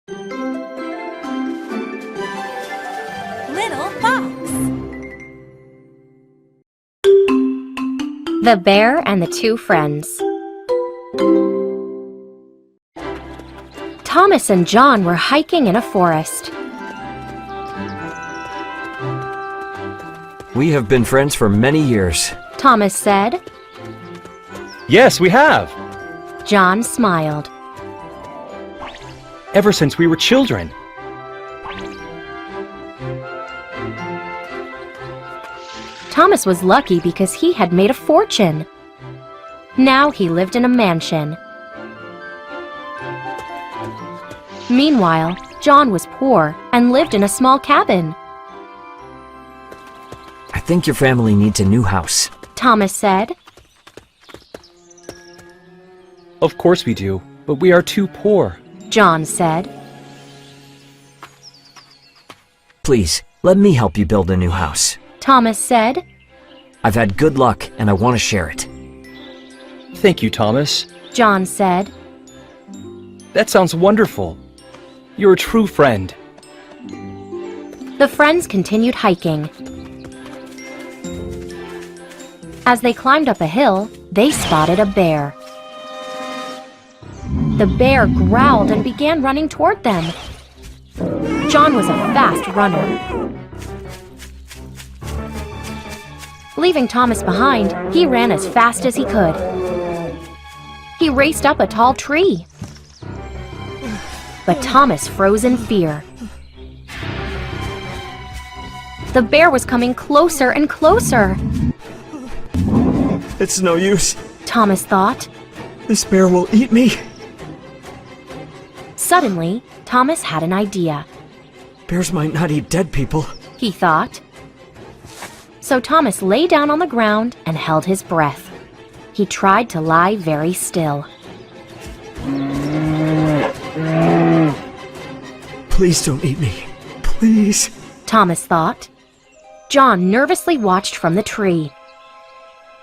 Little Fox. The Bear and the Two Friends. Thomas and John were hiking in a forest. We have been friends for many years. Thomas said. Yes, we have. John smiled. Ever since we were children. Thomas was lucky because he had made a fortune. Now he lived in a mansion. Meanwhile, John was poor and lived in a small cabin. I think your family needs a new house. Thomas said. Of course we do, but we are too poor. John said. Please, let me help you build a new house. Thomas said. I've had good luck and I want to share it. Thank you, Thomas. John said. That sounds wonderful. You're a true friend. The friends continued hiking. As they climbed up a hill, they spotted a bear. The bear growled and began running toward them. John was a fast runner. Leaving Thomas behind, he ran as fast as he could. He raced up a tall tree. But Thomas froze in fear. The bear was coming closer and closer. It's no use. Thomas thought. This bear will eat me. Suddenly, Thomas had an idea. Bears might not eat dead people. He thought. So Thomas lay down on the ground and held his breath. He tried to lie very still. Please don't eat me. Please. Thomas thought. John nervously watched from the tree.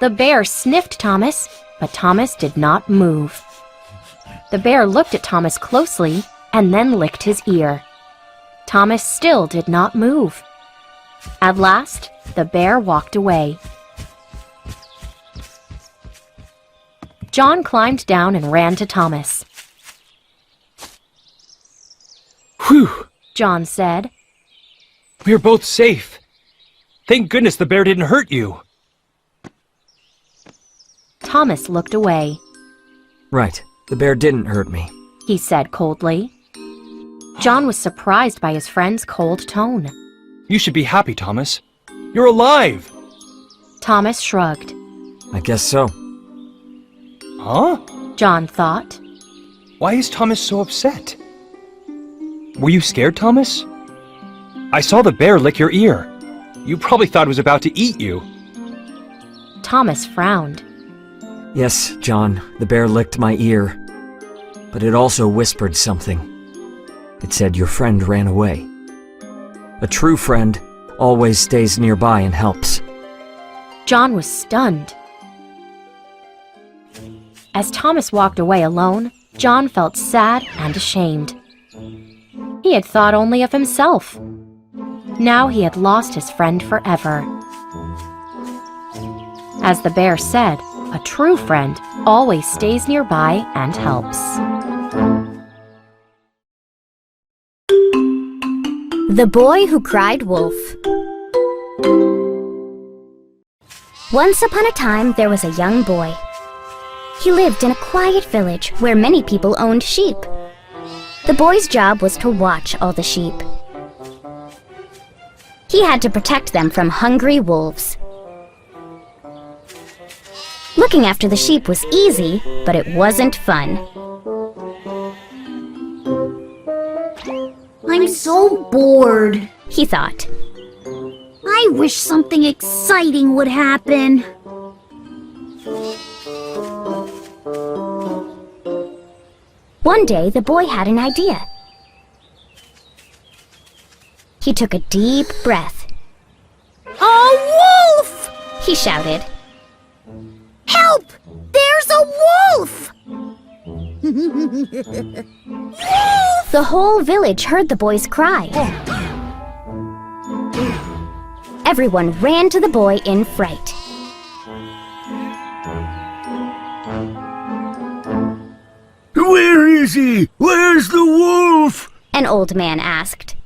The bear sniffed Thomas, but Thomas did not move. The bear looked at Thomas closely and then licked his ear. Thomas still did not move. At last, the bear walked away. John climbed down and ran to Thomas. Whew! John said. We are both safe. Thank goodness the bear didn't hurt you. Thomas looked away. Right, the bear didn't hurt me. He said coldly. John was surprised by his friend's cold tone. You should be happy, Thomas. You're alive! Thomas shrugged. I guess so. Huh? John thought. Why is Thomas so upset? Were you scared, Thomas? I saw the bear lick your ear. You probably thought it was about to eat you. Thomas frowned. Yes, John, the bear licked my ear. But it also whispered something. It said your friend ran away. A true friend always stays nearby and helps. John was stunned. As Thomas walked away alone, John felt sad and ashamed. He had thought only of himself. Now he had lost his friend forever. As the bear said, a true friend always stays nearby and helps. The Boy Who Cried Wolf. Once upon a time, there was a young boy. He lived in a quiet village where many people owned sheep. The boy's job was to watch all the sheep. He had to protect them from hungry wolves. Looking after the sheep was easy, but it wasn't fun. I'm so bored, He thought. I wish something exciting would happen. One day, the boy had an idea. He took a deep breath. A wolf! He shouted. Help! There's a wolf! The whole village heard the boy's cry. Everyone ran to the boy in fright. Where is he? Where's the wolf? An old man asked.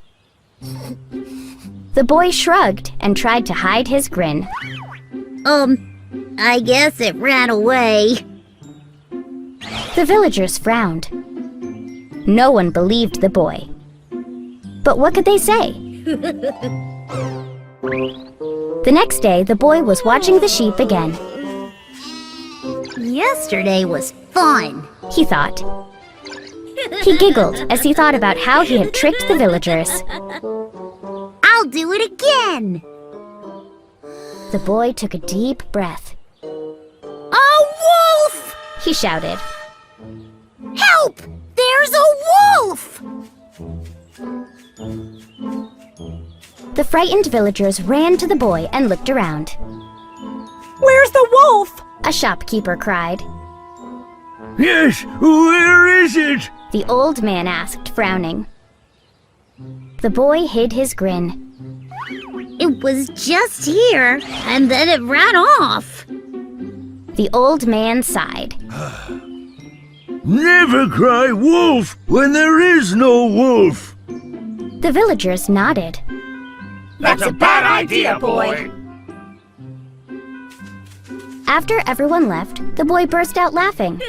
The boy shrugged and tried to hide his grin. I guess it ran away. The villagers frowned. No one believed the boy. But what could they say? The next day, the boy was watching the sheep again. Yesterday was fun. He thought. He giggled as he thought about how he had tricked the villagers. I'll do it again. The boy took a deep breath. A wolf! He shouted. Help! There's a wolf! The frightened villagers ran to the boy and looked around. Where's the wolf? A shopkeeper cried. Yes, where is it? The old man asked, frowning. The boy hid his grin. It was just here, and then it ran off. The old man sighed. Never cry wolf when there is no wolf. The villagers nodded. That's a bad idea, boy. After everyone left, the boy burst out laughing.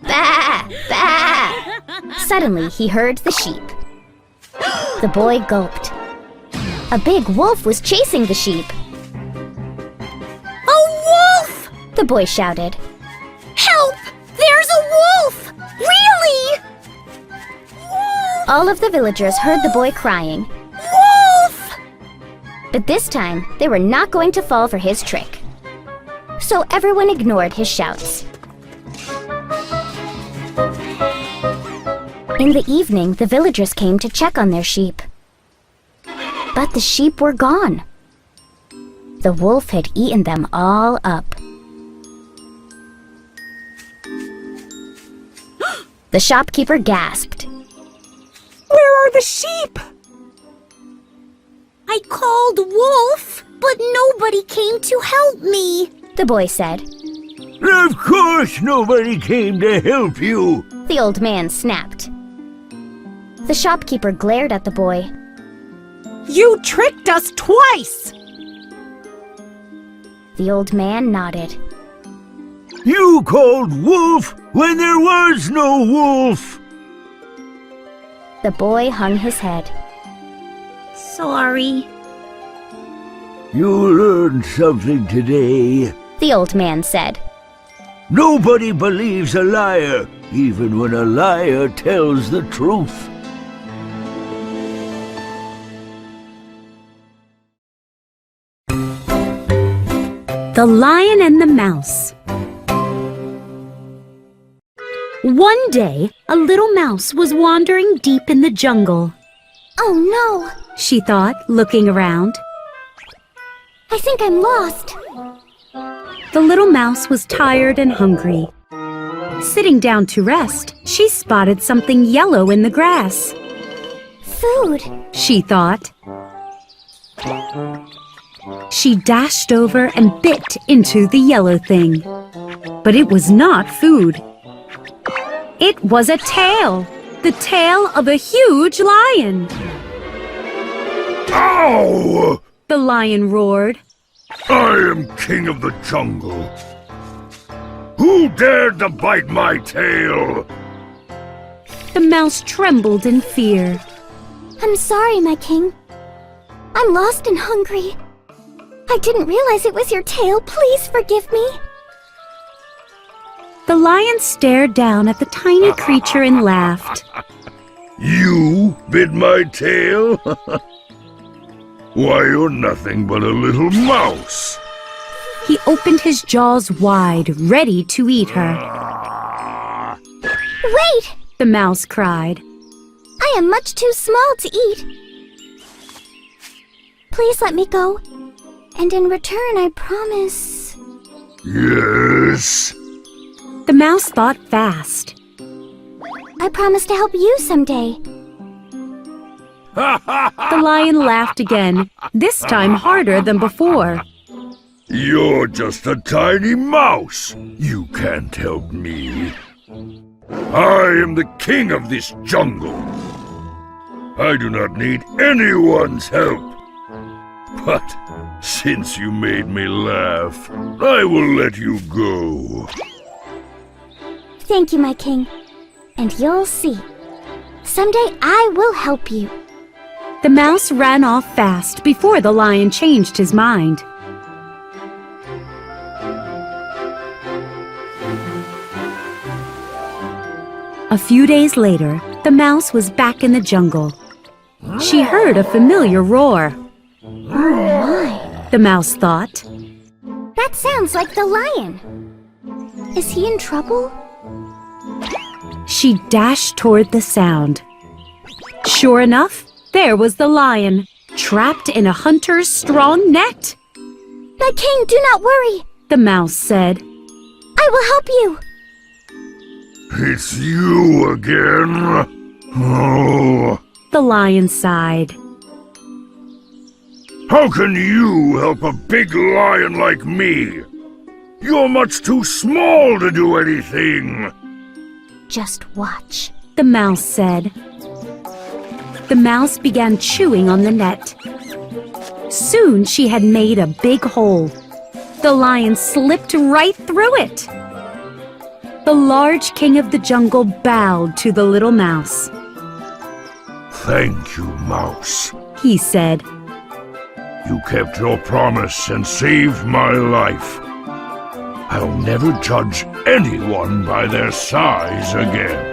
Bah! Bah! Suddenly, he heard the sheep. The boy gulped. A big wolf was chasing the sheep. A wolf! The boy shouted. Help! There's a wolf! Really? All of the villagers heard the boy crying. Wolf! But this time, they were not going to fall for his trick. So everyone ignored his shouts. In the evening, the villagers came to check on their sheep. But the sheep were gone. The wolf had eaten them all up. The shopkeeper gasped. Where are the sheep? I called wolf, but nobody came to help me. The boy said. Of course nobody came to help you. The old man snapped. The shopkeeper glared at the boy. You tricked us twice! The old man nodded. You called wolf when there was no wolf. The boy hung his head. Sorry. You learned something today. The old man said. Nobody believes a liar, even when a liar tells the truth. The Lion and the Mouse. One day, a little mouse was wandering deep in the jungle. Oh no, She thought, looking around. I think I'm lost. The little mouse was tired and hungry. Sitting down to rest, she spotted something yellow in the grass. Food. She thought. She dashed over and bit into the yellow thing. But it was not food. It was a tail. The tail of a huge lion. Ow! The lion roared. I am king of the jungle. Who dared to bite my tail? The mouse trembled in fear. I'm sorry, my king. I'm lost and hungry. I didn't realize it was your tail. Please forgive me. The lion stared down at the tiny creature and laughed. You bit my tail? Why, you're nothing but a little mouse. He opened his jaws wide, ready to eat her. Wait! The mouse cried. I am much too small to eat. Please let me go. And in return, I promise... Yes. The mouse thought fast. I promise to help you someday. The lion laughed again, this time harder than before. You're just a tiny mouse. You can't help me. I am the king of this jungle. I do not need anyone's help. But since you made me laugh, I will let you go. Thank you, my king. And you'll see. Someday I will help you. The mouse ran off fast before the lion changed his mind. A few days later, the mouse was back in the jungle. She heard a familiar roar. Oh my. The mouse thought. That sounds like the lion. Is he in trouble? She dashed toward the sound. Sure enough, there was the lion, trapped in a hunter's strong net. My king, do not worry. The mouse said. I will help you. It's you again. Oh. The lion sighed. How can you help a big lion like me? You're much too small to do anything. Just watch. The mouse said. The mouse began chewing on the net. Soon she had made a big hole. The lion slipped right through it. The large king of the jungle bowed to the little mouse. Thank you, mouse. He said. You kept your promise and saved my life. I'll never judge anyone by their size again.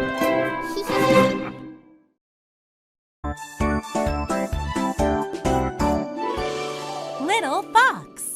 Little fox.